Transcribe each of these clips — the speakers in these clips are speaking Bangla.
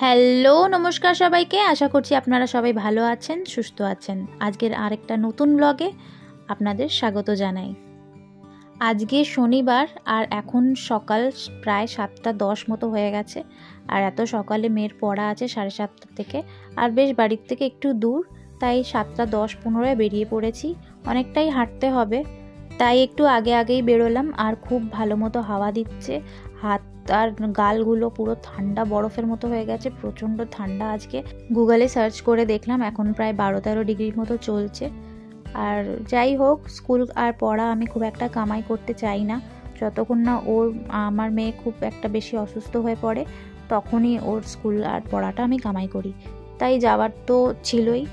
হ্যালো নমস্কার সবাইকে, আশা করছি আপনারা সবাই ভালো আছেন, সুস্থ আছেন। আজকের আরেকটা নতুন ব্লগে আপনাদের স্বাগত জানাই। আজকে শনিবার আর এখন সকাল প্রায় 7:10 মতো হয়ে গেছে। আর এত সকালে মেয়ের পড়া আছে 7:30 থেকে, আর বেশ বাড়ির থেকে একটু দূর, তাই 7:10-15 বেরিয়ে পড়েছি। অনেকটাই হাঁটতে হবে, তাই একটু আগেই বেরোলাম। আর খুব ভালো মতো হাওয়া দিচ্ছে, হাত আর গালগুলো পুরো ঠান্ডা বরফের মতো হয়ে গেছে, প্রচণ্ড ঠান্ডা আজকে। গুগলে সার্চ করে দেখলাম এখন প্রায় 12-13 ডিগ্রির মতো চলছে। আর যাই হোক, স্কুল আর পড়া আমি খুব একটা কামাই করতে চাই না। যতক্ষণ না আমার মেয়ে খুব একটা বেশি অসুস্থ হয়ে পড়ে, তখনই ওর স্কুল আর পড়াটা আমি কামাই করি। তাই যাওয়ার তো ছিলই,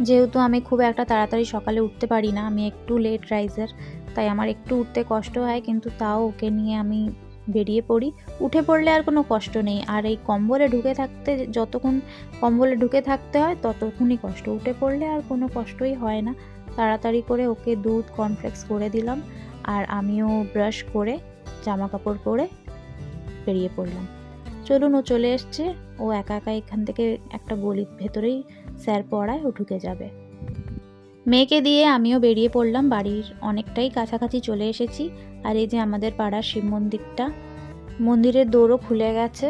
যেহেতু আমি খুব একটা তাড়াতাড়ি সকালে উঠতে পারি না, আমি একটু লেট রাইজার, তাই আমার একটু উঠতে কষ্ট হয়, কিন্তু তাও ওকে নিয়ে আমি বেরিয়ে পড়ি। উঠে পড়লে আর কোনো কষ্ট নেই, আর এই যতক্ষণ কম্বলে ঢুকে থাকতে হয় ততক্ষণই কষ্ট। উঠে পড়লে আর কোনো কষ্টই হয় না। তাড়াতাড়ি করে ওকে দুধ কর্নফ্লেক্স করে দিলাম, আর আমিও ব্রাশ করে জামা কাপড় পরে বেরিয়ে পড়লাম। চলুন, ও চলে এসছে। ও একা এখান থেকে একটা গলির ভেতরেই স্যার পড়ায়, ও ঢুকে যাবে। মেয়েকে দিয়ে আমিও বেরিয়ে পড়লাম। বাড়ির অনেকটাই কাছাকাছি চলে এসেছি। আর এই যে আমাদের পাড়ার শিব মন্দিরের দৌড়ও খুলে গেছে।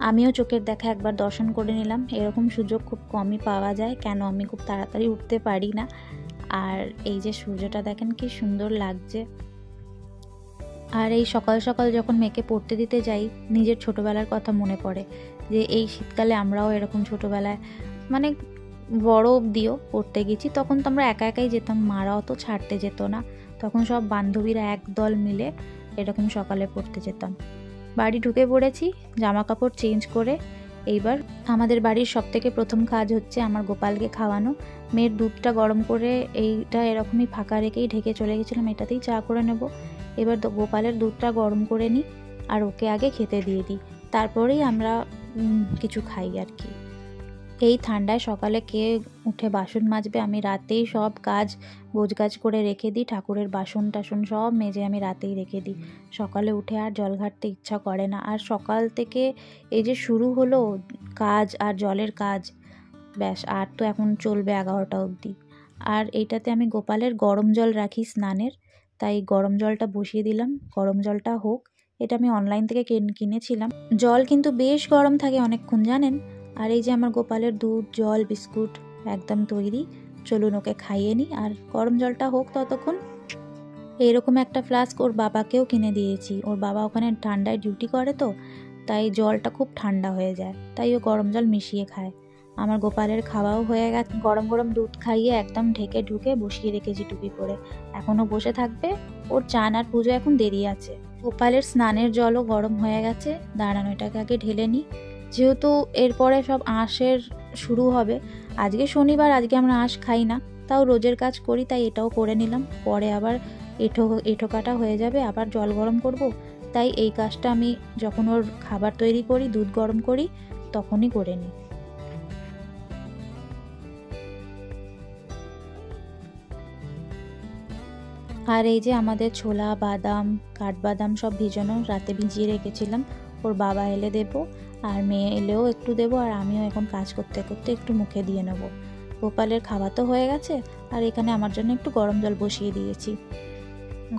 আমিও চোখের দেখা একবার দর্শন করে নিলাম। এরকম সুযোগ খুব কমই পাওয়া যায়, কেন আমি খুব তাড়াতাড়ি উঠতে পারি না। আর এই যে সূর্যটা দেখেন কি সুন্দর লাগছে। আর এই সকাল সকাল যখন মেয়েকে পড়তে দিতে যাই, নিজের ছোটবেলার কথা মনে পড়ে, যে এই শীতকালে আমরাও এরকম ছোটবেলায় মানে বড় অবধিও পড়তে গেছি। তখন তো আমরা একাই যেতাম, মারাও তো ছাড়তে যেত না। তখন সব বান্ধবীরা একদল মিলে এরকম সকালে পড়তে যেতাম। বাড়ি ঢুকে পড়েছি, জামা কাপড় চেঞ্জ করে। এইবার আমাদের বাড়ির সবথেকে প্রথম কাজ হচ্ছে আমার গোপালকে খাওয়ানো। মেয়ের দুধটা গরম করে এইটা এরকমই ফাঁকা রেখেই ঢেকে চলে গেছিলাম, এটাতেই চা করে নেব। এবার গোপালের দুধটা গরম করে নিই, আর ওকে আগে খেতে দিয়ে দিই, তারপরেই আমরা কিছু খাই আর কি। এই ঠান্ডায় সকালে কে উঠে বাসন মাজবে? আমি রাতেই সব কাজ গোছগাছ করে রেখে দিই। ঠাকুরের বাসন টাসন সব মেজে আমি রাতেই রেখে দিই। সকালে উঠে আর জল ঘাটতে ইচ্ছা করে না। আর সকাল থেকে এই যে শুরু হলো কাজ আর জলের কাজ, ব্যাস আর তো এখন চলবে 11টা অবধি। আর এইটাতে আমি গোপালের গরম জল রাখি স্নানের, তাই গরম জলটা বসিয়ে দিলাম। গরম জলটা হোক। এটা আমি অনলাইন থেকে কিনেছিলাম। জল কিন্তু বেশ গরম থাকে অনেকক্ষণ, জানেন। আর এই যে আমার গোপালের দুধ, জল, বিস্কুট একদম তৈরি। চলুন ওকে খাইয়ে নিই, আর গরম জলটা হোক ততক্ষণ। এরকম একটা ফ্লাস্ক ওর বাবাকেও কিনে দিয়েছি। ওর বাবা ওখানে ঠান্ডায় ডিউটি করে, তো তাই জলটা খুব ঠান্ডা হয়ে যায়, তাই ও গরম জল মিশিয়ে খায়। আমার গোপালের খাওয়াও হয়ে গেছে। গরম গরম দুধ খাইয়ে একদম ঢেকে ঢুকে বসিয়ে রেখেছি টুপি পরে। এখনও বসে থাকবে। ওর চান আর পুজো এখন দেরি আছে। গোপালের স্নানের জলও গরম হয়ে গেছে। দাঁড়ানো, এটাকে আগে ঢেলে নিই, যেহেতু এরপরে সব আঁশের শুরু হবে। আজকে শনিবার, আজকে আমরা আঁশ খাই না, তাও রোজের কাজ করি, তাই এটাও করে নিলাম। পরে আবার এঁঠো কাটা হয়ে যাবে, আবার জল গরম করব। তাই এই কাজটা আমি যখন ওর খাবার তৈরি করি, দুধ গরম করি, তখনই করে নিই। আর এই যে আমাদের ছোলা, বাদাম, কাঠবাদাম সব ভিজানো, রাতে ভিজিয়ে রেখেছিলাম। ওর বাবা এলে দেবো, আর মেয়ে এলেও একটু দেবো, আর আমিও এখন কাজ করতে করতে একটু মুখে দিয়ে নেব। গোপালের খাওয়া তো হয়ে গেছে, আর এখানে আমার জন্য একটু গরম জল বসিয়ে দিয়েছি।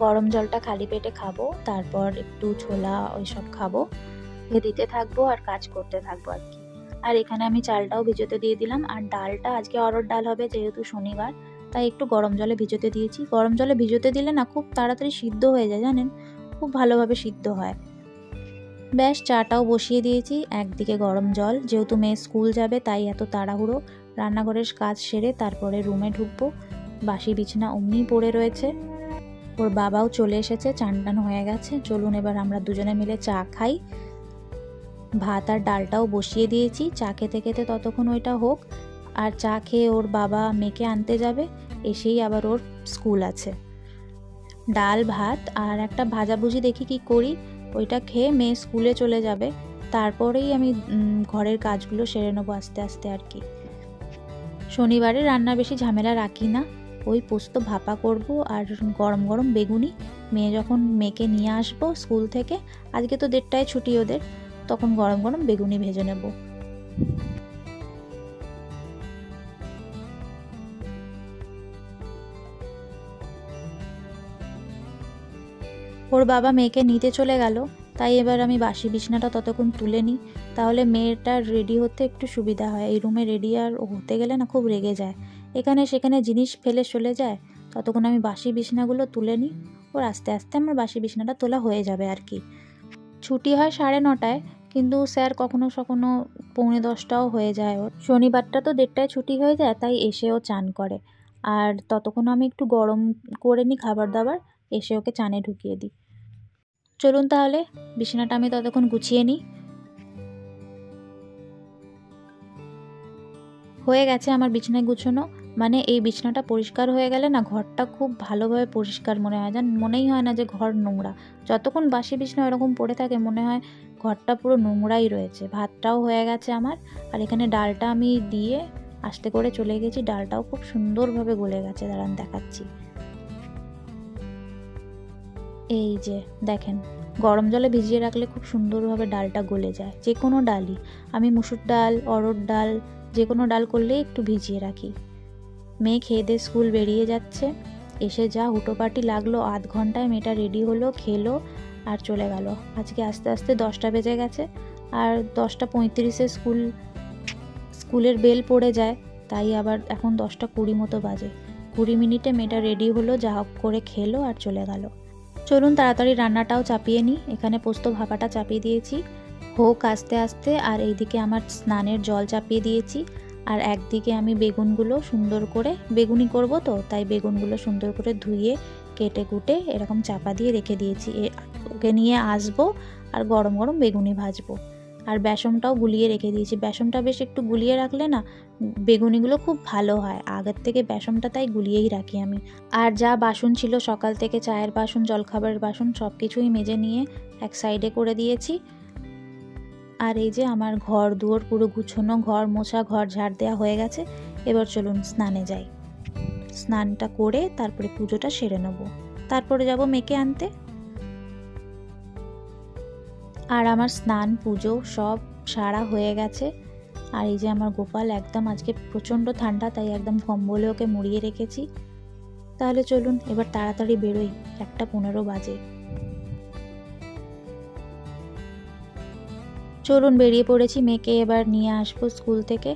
গরম জলটা খালি পেটে খাবো, তারপর একটু ছোলা ওইসব খাবো, দিতে থাকবো আর কাজ করতে থাকবো আর কি। আর এখানে আমি চালটাও ভিজোতে দিয়ে দিলাম। আর ডালটা আজকে অরহর ডাল হবে, যেহেতু শনিবার, তাই একটু গরম জলে ভিজোতে দিয়েছি। গরম জলে ভিজোতে দিলে না খুব তাড়াতাড়ি সিদ্ধ হয়ে যায়, জানেন, খুব ভালোভাবে সিদ্ধ হয়। ব্যাস, চাটাও বসিয়ে দিয়েছি। একদিকে গরম জল, যেহেতু মেয়ে স্কুল যাবে তাই এত তাড়াহুড়ো। রান্নাঘরের কাজ সেরে তারপরে রুমে ঢুকবো। বাসি বিছানা অমনিই পড়ে রয়েছে। ওর বাবাও চলে এসেছে, চান টান হয়ে গেছে। চলুন এবার আমরা দুজনে মিলে চা খাই। ভাত আর ডালটাও বসিয়ে দিয়েছি, চা খেতে খেতে ততক্ষণ ওইটা হোক। আর চা খেয়ে ওর বাবা মেয়েকে আনতে যাবে, এসেই আবার ওর স্কুল আছে। ডাল ভাত আর একটা ভাজাভুজি দেখি কি করি, ওইটা খেয়ে মেয়ে স্কুলে চলে যাবে। তারপরেই আমি ঘরের কাজগুলো সেরে নেবো আস্তে আস্তে আর কি। শনিবারে রান্না বেশি ঝামেলা রাখি না, ওই পোস্ত ভাপা করব আর গরম গরম বেগুনি। মেয়েকে নিয়ে আসবো স্কুল থেকে। আজকে তো 1:30টায় ছুটি ওদের, তখন গরম গরম বেগুনি ভেজে নেব। ওর বাবা মেয়েকে নিতে চলে গেল, তাই এবার আমি বাসি বিছনাটা ততক্ষণ তুলে নিই, তাহলে মেয়েটার রেডি হতে একটু সুবিধা হয়। এই রুমে রেডি আর হতে গেলে না খুব রেগে যায়, এখানে সেখানে জিনিস ফেলে চলে যায়। ততক্ষণ আমি বাসি বিছনাগুলো তুলে নিই, ওর আস্তে আস্তে আমার বাসি বিছনাটা তোলা হয়ে যাবে আর কি। ছুটি হয় 9:30, কিন্তু স্যার কখনো কখনো 9:45টাও হয়ে যায় ওর। শনিবারটা তো 1:30টায় ছুটি হয়ে যায়, তাই এসেও চান করে। আর ততক্ষণ আমি একটু গরম করে নিই খাবার দাবার, এসে ওকে চানে ঢুকিয়ে দিই। চলুন তাহলে বিছানাটা আমি ততক্ষণ গুছিয়ে নিই। হয়ে গেছে আমার বিছানায় গুছানো, মানে এই বিছানাটা পরিষ্কার হয়ে গেলে না ঘরটা খুব ভালোভাবে পরিষ্কার মনে হয়, মনেই হয় না যে ঘর নোংরা। যতক্ষণ বাসি বিছানা এরকম পড়ে থাকে মনে হয় ঘরটা পুরো নোংরাই রয়েছে। ভাতটাও হয়ে গেছে আমার, আর এখানে ডালটা আমি দিয়ে আস্তে করে চলে গেছি, ডালটাও খুব সুন্দরভাবে গলে গেছে। দাঁড়ান দেখাচ্ছি। এই যে দেখেন, গরম জলে ভিজিয়ে রাখলে খুব সুন্দরভাবে ডালটা গলে যায়। যে কোনো ডালই, আমি মুসুর ডাল, অড়হর ডাল, যে কোনো ডাল করলেই একটু ভিজিয়ে রাখি। মেয়ে খেয়ে দিয়ে স্কুল বেরিয়ে যাচ্ছে, এসে যা হুটোপাটি লাগলো, আধ ঘন্টায় মেয়েটা রেডি হলো, খেলো আর চলে গেল। আজকে আস্তে আস্তে 10টা বেজে গেছে, আর 10:35-এ স্কুলের বেল পড়ে যায়, তাই আবার এখন 10:20 মতো বাজে। 20 মিনিটে মেয়েটা রেডি হলো, যা হোক করে খেলো আর চলে গেল। চলুন তাড়াতাড়ি রান্নাটাও চাপিয়ে নিই। এখানে পোস্ত ভাপাটা চাপিয়ে দিয়েছি, হোক আস্তে আস্তে। আর এইদিকে আমার স্নানের জল চাপিয়ে দিয়েছি, আর একদিকে আমি বেগুনগুলো সুন্দর করে, বেগুনি করব তো তাই বেগুনগুলো সুন্দর করে ধুয়ে কেটে কুটে এরকম চাপা দিয়ে রেখে দিয়েছি। ওকে নিয়ে আসবো আর গরম গরম বেগুনি ভাজবো। আর বেসনটাও গুলিয়ে রেখে দিয়েছি, বেসনটা বেশ একটু গুলিয়ে রাখলে না বেগুনিগুলো খুব ভালো হয়। আগের থেকে বেসনটা তাই গুলিয়েই রাখি আমি। আর যা বাসন ছিল সকাল থেকে, চায়ের বাসন, জলখাবারের বাসন, সব কিছুই মেজে নিয়ে এক সাইডে করে দিয়েছি। আর এই যে আমার ঘর দুয়ার পুরো গুছানো, ঘর মোছা, ঘর ঝাড় দেওয়া হয়ে গেছে। এবার চলুন স্নানে যাই। স্নানটা করে তারপরে পুজোটা সেরে নেব, তারপরে যাব মেয়েকে আনতে। আর আমার স্নান পুজো সব সারা হয়ে গেছে। আর এই যে আমার গোপাল, একদম আজকে প্রচণ্ড ঠান্ডা, তাই একদম কম্বলে ওকে মুড়িয়ে রেখেছি। তাহলে চলুন এবার তাড়াতাড়ি বেরোই, 1:15 বাজে। চলুন বেরিয়ে পড়েছি, মেয়েকে এবার নিয়ে আসবো স্কুল থেকে।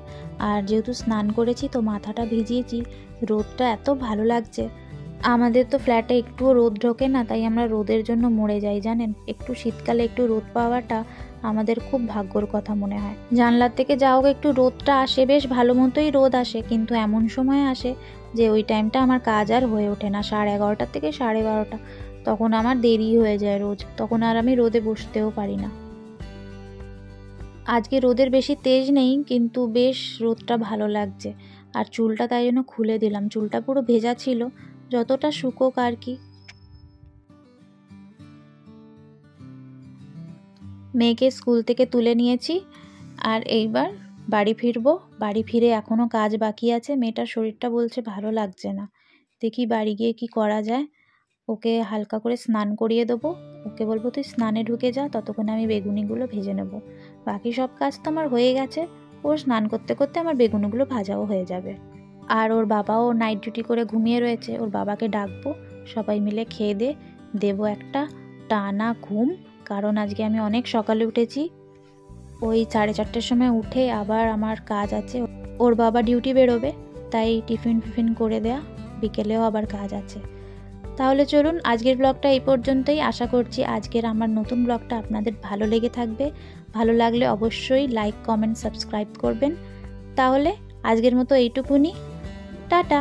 আর যেহেতু স্নান করেছি তো মাথাটা ভিজিয়েছি, রোদটা এত ভালো লাগছে। আমাদের তো ফ্ল্যাটে একটুও রোদ ঢোকে না, তাই আমরা রোদের জন্য মরে যাই জানেন। একটু শীতকালে একটু রোদ পাওয়াটা আমাদের খুব ভাগ্যর কথা মনে হয়। জানলার থেকে যা হোক একটু রোদটা আসে, বেশ ভালো মতোই রোদ আসে, কিন্তু এমন সময় আসে যে ওই টাইমটা আমার কাজ আর হয়ে ওঠে না। 11:30 থেকে 12:30, তখন আমার দেরি হয়ে যায় রোজ, তখন আর আমি রোদে বসতেও পারি না। আজকে রোদের বেশি তেজ নেই, কিন্তু বেশ রোদটা ভালো লাগছে। আর চুলটা তাই জন্য খুলে দিলাম, চুলটা পুরো ভেজা ছিল, যতটা শুকোক আর কি। মেয়েকে স্কুল থেকে তুলে নিয়েছি, আর এইবার বাড়ি ফিরবো। বাড়ি ফিরে এখনও কাজ বাকি আছে, মেয়েটার শরীরটা বলছে ভালো লাগছে না, দেখি বাড়ি গিয়ে কি করা যায়। ওকে হালকা করে স্নান করিয়ে দেবো, ওকে বলবো তুই স্নানে ঢুকে যা, ততক্ষণে আমি বেগুনিগুলো ভেজে নেব। বাকি সব কাজ তো আমার হয়ে গেছে, ওর স্নান করতে করতে আমার বেগুনিগুলো ভাজাও হয়ে যাবে। আর ওর বাবাও নাইট ডিউটি করে ঘুমিয়ে রয়েছে, ওর বাবাকে ডাকবো, সবাই মিলে খেয়ে দেবো একটা টানা ঘুম। কারণ আজকে আমি অনেক সকালে উঠেছি, ওই 4:30টার সময় উঠে আবার আমার কাজ আছে। ওর বাবা ডিউটি বেরোবে, তাই টিফিন করে দেয়া, বিকেলেও আবার কাজ আছে। তাহলে চলুন আজকের ব্লগটা এই পর্যন্তই। আশা করছি আজকের আমার নতুন ব্লগটা আপনাদের ভালো লেগে থাকবে। ভালো লাগলে অবশ্যই লাইক, কমেন্ট, সাবস্ক্রাইব করবেন। তাহলে আজকের মতো এইটুকুনি, টাটা।